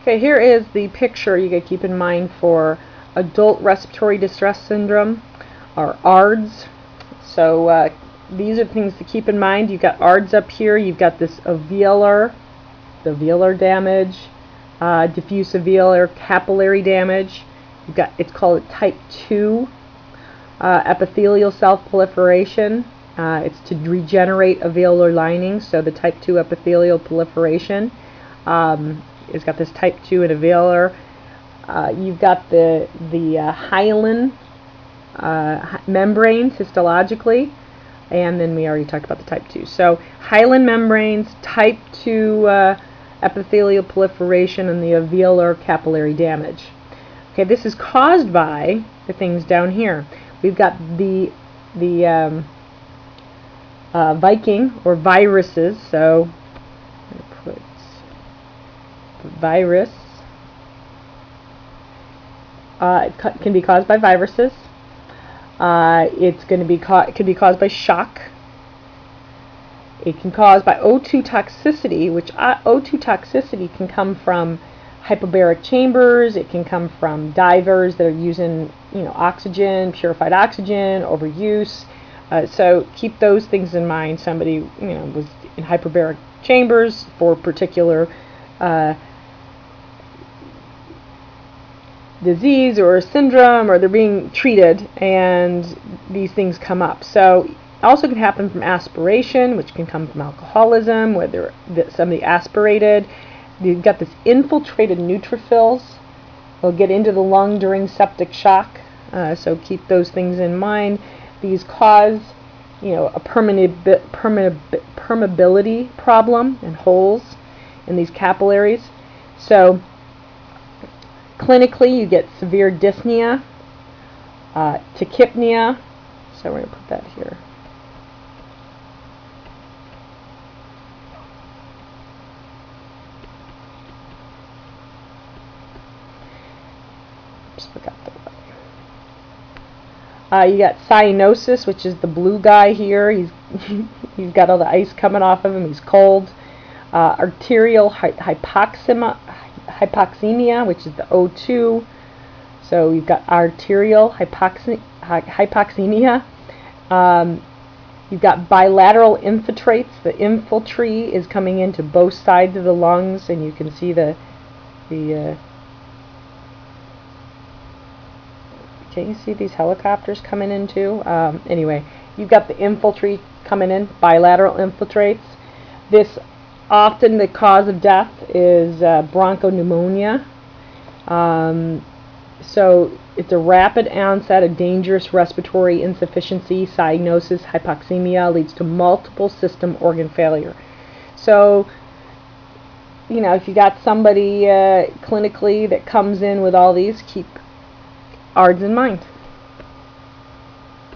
Okay, here is the picture you got to keep in mind for adult respiratory distress syndrome, or ARDS. So these are things to keep in mind. You've got ARDS up here. You've got this alveolar damage, diffuse alveolar capillary damage. You've got, it's called type 2 epithelial self-proliferation. It's to regenerate alveolar linings, so the type 2 epithelial proliferation. It's got this type 2 in alveolar. You've got the hyaline membranes histologically, and then we already talked about the type 2. So hyaline membranes, type 2 epithelial proliferation, and the alveolar capillary damage. Okay, this is caused by the things down here. We've got the Viking or viruses. So I'm going to put virus. It can be caused by viruses. It's going to be it can be caused by shock. It can cause by O2 toxicity, which O2 toxicity can come from hyperbaric chambers. It can come from divers that are using, oxygen, purified oxygen, overuse. So keep those things in mind. Somebody, was in hyperbaric chambers for particular disease or syndrome, or they're being treated, and these things come up. So it also can happen from aspiration, which can come from alcoholism, where somebody aspirated. You've got this infiltrated neutrophils. They'll get into the lung during septic shock. So keep those things in mind. These cause, a permeability problem and holes in these capillaries. So clinically, you get severe dyspnea, tachypnea. So we're going to put that here. You got cyanosis, which is the blue guy here. He's got all the ice coming off of him. He's cold. Arterial hypoxemia, which is the O2. So you've got arterial hypoxemia. You've got bilateral infiltrates. The infiltrate is coming into both sides of the lungs, and you can see can you see these helicopters coming in too? Anyway, you've got the infiltrate coming in, bilateral infiltrates. This often the cause of death is bronchopneumonia. So it's a rapid onset of dangerous respiratory insufficiency. Cyanosis, hypoxemia leads to multiple system organ failure. So, if you got somebody clinically that comes in with all these, keep ARDS in mind.